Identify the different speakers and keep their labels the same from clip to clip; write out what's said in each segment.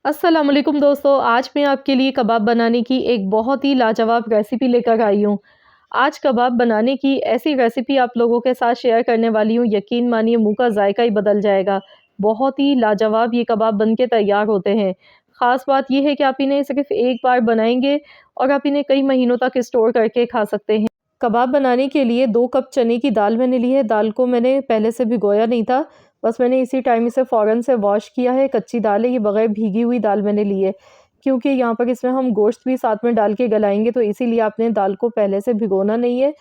Speaker 1: अस्सलाम वालेकुम दोस्तों, आज मैं आपके लिए कबाब बनाने की एक बहुत ही लाजवाब रेसिपी लेकर आई हूँ। आज कबाब बनाने की ऐसी रेसिपी आप लोगों के साथ शेयर करने वाली हूँ, यकीन मानिए मुँह का जायका ही बदल जाएगा। बहुत ही लाजवाब ये कबाब बन के तैयार होते हैं। ख़ास बात ये है कि आप इन्हें सिर्फ़ एक बार बनाएँगे और आप इन्हें कई महीनों तक स्टोर करके खा सकते हैं। कबाब बनाने के लिए 2 कप चने की दाल मैंने ली है। दाल को मैंने पहले से भिगोया नहीं था, बस मैंने इसी टाइम इसे फ़ौरन से वॉश किया है। कच्ची दाल है, ये बगैर भीगी हुई दाल मैंने ली है, क्योंकि यहाँ पर इसमें हम गोश्त भी साथ में डाल के गलाएँगे, तो इसीलिए आपने दाल को पहले से भिगोना नहीं है।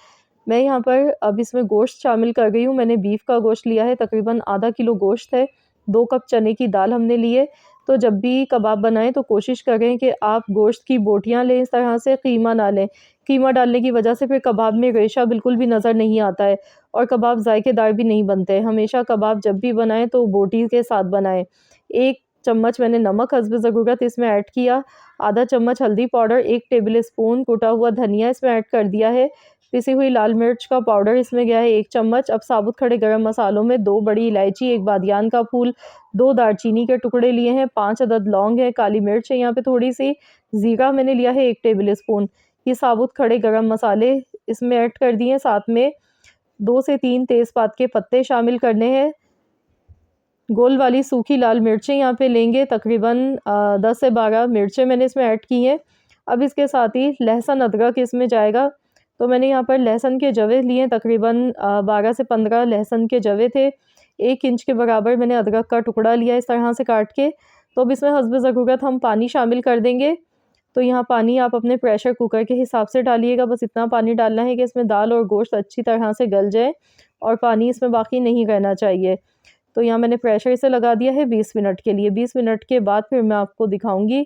Speaker 1: मैं यहाँ पर अब इसमें गोश्त शामिल कर रही हूँ। मैंने बीफ का गोश्त लिया है, तकरीबन आधा किलो गोश्त है। 2 कप चने की दाल हमने ली है। तो जब भी कबाब बनाएँ तो कोशिश करें कि आप गोश्त की बोटियाँ लें इस तरह से, कीमा ना लें। कीमा डालने की वजह से फिर कबाब में रेशा बिल्कुल भी नज़र नहीं आता है और कबाब ज़ायकेदार भी नहीं बनते। हमेशा कबाब जब भी बनाएँ तो बोटी के साथ बनाएँ। 1 चम्मच मैंने नमक हस्ब ज़रूरत इसमें ऐड किया, आधा चम्मच हल्दी पाउडर, 1 टेबल स्पून कुटा हुआ धनिया इसमें ऐड कर दिया है, पिसी हुई लाल मिर्च का पाउडर इसमें गया है 1 चम्मच। अब साबुत खड़े गरम मसालों में 2 बड़ी इलायची, 1 बादियान का फूल, 2 दालचीनी के टुकड़े लिए हैं, 5 अदद लौंग है, काली मिर्च है यहाँ पे थोड़ी-सी, ज़ीरा मैंने लिया है 1 टेबल स्पून। ये साबुत खड़े गरम मसाले इसमें ऐड कर दिए, साथ में 2 से 3 तेज़पात के पत्ते शामिल करने हैं। गोल वाली सूखी लाल मिर्चें यहाँ पे लेंगे, तकरीबन 10 से 12 मिर्चें मैंने इसमें ऐड की हैं। अब इसके साथ ही लहसुन अदरक इसमें जाएगा, तो मैंने यहाँ पर लहसुन के जवे लिए तकरीबन 12 से 15 लहसुन के जवे थे। 1 इंच के बराबर मैंने अदरक का टुकड़ा लिया इस तरह से काट के। तो अब इसमें हस्ब ज़रूरत हम पानी शामिल कर देंगे। तो यहाँ पानी आप अपने प्रेशर कुकर के हिसाब से डालिएगा, बस इतना पानी डालना है कि इसमें दाल और गोश्त अच्छी तरह से गल जाए और पानी इसमें बाकी नहीं रहना चाहिए। तो यहाँ मैंने प्रेशर इसे लगा दिया है 20 मिनट के लिए। 20 मिनट के बाद फिर मैं आपको दिखाऊँगी।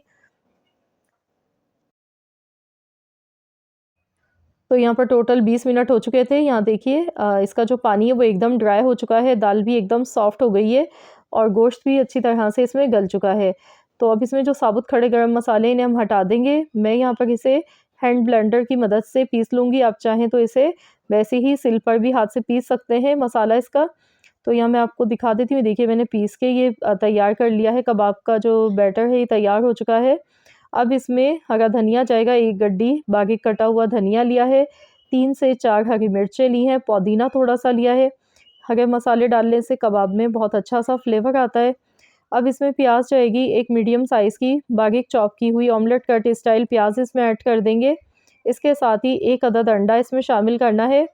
Speaker 1: तो यहाँ पर टोटल 20 मिनट हो चुके थे। यहाँ देखिए इसका जो पानी है वो एकदम ड्राई हो चुका है, दाल भी एकदम सॉफ्ट हो गई है और गोश्त भी अच्छी तरह से इसमें गल चुका है। तो अब इसमें जो साबुत खड़े गरम मसाले इन्हें हम हटा देंगे। मैं यहाँ पर इसे हैंड ब्लेंडर की मदद से पीस लूँगी। आप चाहें तो इसे वैसे ही सिल पर भी हाथ से पीस सकते हैं मसाला इसका। तो यहाँ मैं आपको दिखा देती हूँ। देखिए मैंने पीस के ये तैयार कर लिया है। कबाब का जो बैटर है ये तैयार हो चुका है। अब इसमें हरा धनिया जाएगा, 1 गड्डी बारीक कटा हुआ धनिया लिया है, 3 से 4 हरी मिर्चें ली हैं, पुदीना थोड़ा-सा लिया है। हरे मसाले डालने से कबाब में बहुत अच्छा-सा फ्लेवर आता है। अब इसमें प्याज़ जाएगी, 1 मीडियम साइज़ की बारीक चॉप की हुई ऑमलेट कट स्टाइल प्याज़ इसमें ऐड कर देंगे। इसके साथ ही 1 अदद अंडा इसमें शामिल करना है।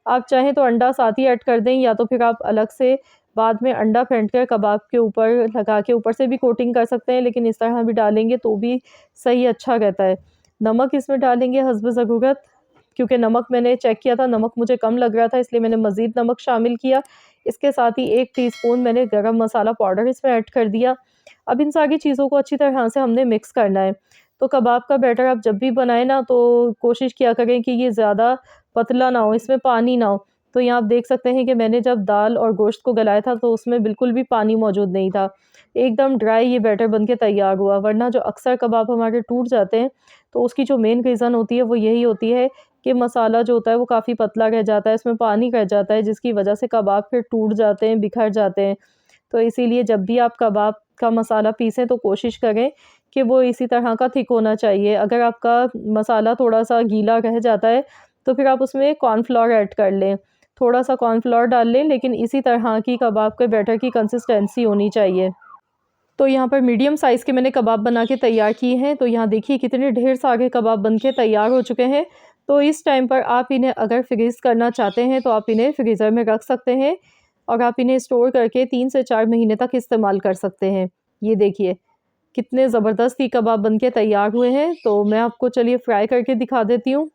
Speaker 1: आप चाहें तो अंडा साथ ही ऐड कर दें, या तो फिर आप अलग से बाद में अंडा फेंट कर कबाब के ऊपर लगा के ऊपर से भी कोटिंग कर सकते हैं, लेकिन इस तरह भी डालेंगे तो भी सही अच्छा रहता है। नमक इसमें डालेंगे हस्ब ज़रूरत, क्योंकि नमक मैंने चेक किया था, नमक मुझे कम लग रहा था इसलिए मैंने मज़ीद नमक शामिल किया। इसके साथ ही 1 टीस्पून मैंने गरम मसाला पाउडर इसमें ऐड कर दिया। अब इन सारी चीज़ों को अच्छी तरह से हमने मिक्स करना है। तो कबाब का बैटर आप जब भी बनाएँ ना, तो कोशिश किया करें कि ये ज़्यादा पतला ना हो, इसमें पानी ना हो। तो यहाँ आप देख सकते हैं कि मैंने जब दाल और गोश्त को गलाया था तो उसमें बिल्कुल भी पानी मौजूद नहीं था। एकदम ड्राई ये बैटर बन के तैयार हुआ, वरना जो अक्सर कबाब हमारे टूट जाते हैं, तो उसकी जो मेन रीज़न होती है वो यही होती है कि मसाला जो होता है वो काफ़ी पतला रह जाता है, इसमें पानी रह जाता है, जिसकी वजह से कबाब फिर टूट जाते हैं, बिखर जाते हैं। तो इसीलिए जब भी आप कबाब का मसाला पीसें तो कोशिश करें कि वो इसी तरह का थिक होना चाहिए। अगर आपका मसाला थोड़ा-सा गीला रह जाता है, तो फिर आप उसमें कॉर्नफ्लोर ऐड कर लें। थोड़ा-सा कॉर्नफ्लोर डाल लें, लेकिन इसी तरह की कबाब के बैटर की कंसिस्टेंसी होनी चाहिए। तो यहाँ पर मीडियम साइज़ के मैंने कबाब बना के तैयार किए हैं। तो यहाँ देखिए कितने ढेर सारे कबाब बन के तैयार हो चुके हैं। तो इस टाइम पर आप इन्हें अगर फ्रीज़ करना चाहते हैं तो आप इन्हें फ्रीज़र में रख सकते हैं और आप इन्हें स्टोर करके 3 से 4 महीने तक इस्तेमाल कर सकते हैं। ये देखिए कितने ज़बरदस्त ये कबाब बन के तैयार हुए हैं। तो मैं आपको चलिए फ्राई करके दिखा देती हूँ।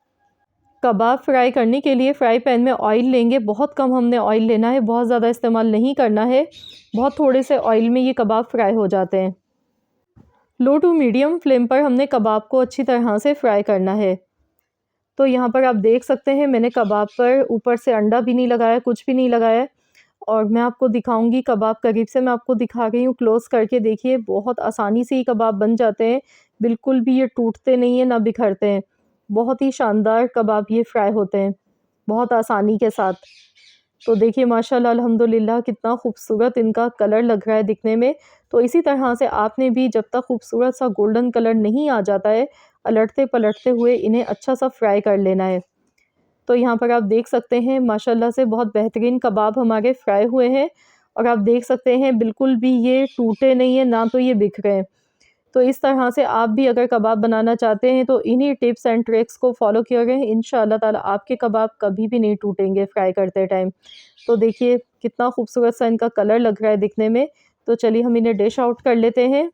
Speaker 1: कबाब फ्राई करने के लिए फ्राई पैन में ऑयल लेंगे। बहुत कम हमने ऑयल लेना है, बहुत ज़्यादा इस्तेमाल नहीं करना है। बहुत थोड़े से ऑयल में ये कबाब फ्राई हो जाते हैं। लो टू मीडियम फ्लेम पर हमने कबाब को अच्छी तरह से फ्राई करना है। तो यहाँ पर आप देख सकते हैं मैंने कबाब पर ऊपर से अंडा भी नहीं लगाया, कुछ भी नहीं लगाया है। और मैं आपको दिखाऊंगी कबाब करीब से, मैं आपको दिखा रही हूँ क्लोज़ करके। देखिए बहुत आसानी से ये कबाब बन जाते हैं, बिल्कुल भी ये टूटते नहीं हैं ना बिखरते हैं। बहुत ही शानदार कबाब ये फ्राई होते हैं, बहुत आसानी के साथ। तो देखिए माशाल्लाह अल्हम्दुलिल्लाह कितना खूबसूरत इनका कलर लग रहा है दिखने में। तो इसी तरह से आपने भी जब तक खूबसूरत सा गोल्डन कलर नहीं आ जाता है, पलटते-पलटते हुए इन्हें अच्छा सा फ्राई कर लेना है। तो यहाँ पर आप देख सकते हैं माशाल्लाह से बहुत बेहतरीन कबाब हमारे फ्राई हुए हैं और आप देख सकते हैं बिल्कुल भी ये टूटे नहीं हैं, ना तो ये बिक रहे हैं। तो इस तरह से आप भी अगर कबाब बनाना चाहते हैं तो इन्हीं टिप्स एंड ट्रिक्स को फॉलो करें, इंशाअल्लाह ताला आपके कबाब कभी भी नहीं टूटेंगे फ्राई करते टाइम। तो देखिए कितना खूबसूरत सा इनका कलर लग रहा है दिखने में। तो चलिए हम इन्हें डिश आउट कर लेते हैं।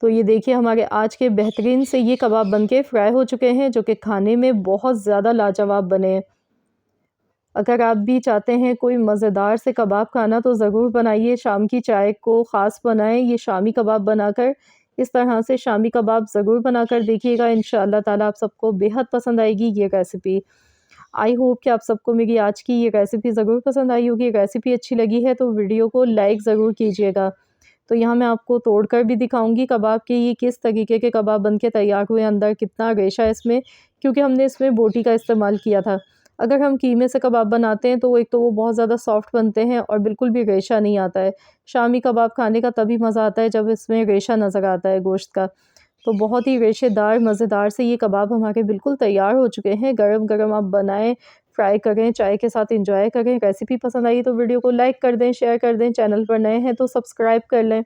Speaker 1: तो ये देखिए हमारे आज के बेहतरीन से ये कबाब बनके फ्राई हो चुके हैं, जो कि खाने में बहुत ज़्यादा लाजवाब बने हैं। अगर आप भी चाहते हैं कोई मज़ेदार से कबाब खाना तो ज़रूर बनाइए, शाम की चाय को ख़ास बनाएँ ये शामी कबाब बनाकर। इस तरह से शामी कबाब ज़रूर बनाकर देखिएगा, इंशाअल्लाह ताला आप सबको बेहद पसंद आएगी ये रेसिपी। आई होप कि आप सबको मेरी आज की ये रेसिपी ज़रूर पसंद आई होगी। रेसिपी अच्छी लगी है तो वीडियो को लाइक ज़रूर कीजिएगा। तो यहाँ मैं आपको तोड़कर भी दिखाऊँगी कबाब के ये किस तरीके के कबाब बनके तैयार हुए, अंदर कितना रेशा है इसमें, क्योंकि हमने इसमें बोटी का इस्तेमाल किया था। अगर हम कीमे से कबाब बनाते हैं तो एक तो वो बहुत ज़्यादा सॉफ्ट बनते हैं और बिल्कुल भी रेशा नहीं आता है। शामी कबाब खाने का तभी मज़ा आता है जब इसमें रेशा नज़र आता है गोश्त का। तो बहुत ही रेशेदार मज़ेदार से ये कबाब हमारे बिल्कुल तैयार हो चुके हैं। गरम-गरम आप बनाएँ, फ्राई करें, चाय के साथ एंजॉय करें। रेसिपी पसंद आई तो वीडियो को लाइक कर दें, शेयर कर दें। चैनल पर नए हैं तो सब्सक्राइब कर लें।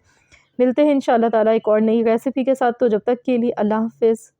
Speaker 1: मिलते हैं इंशाअल्लाह ताला एक और नई रेसिपी के साथ। तो जब तक के लिए अल्लाह हाफ़िज़।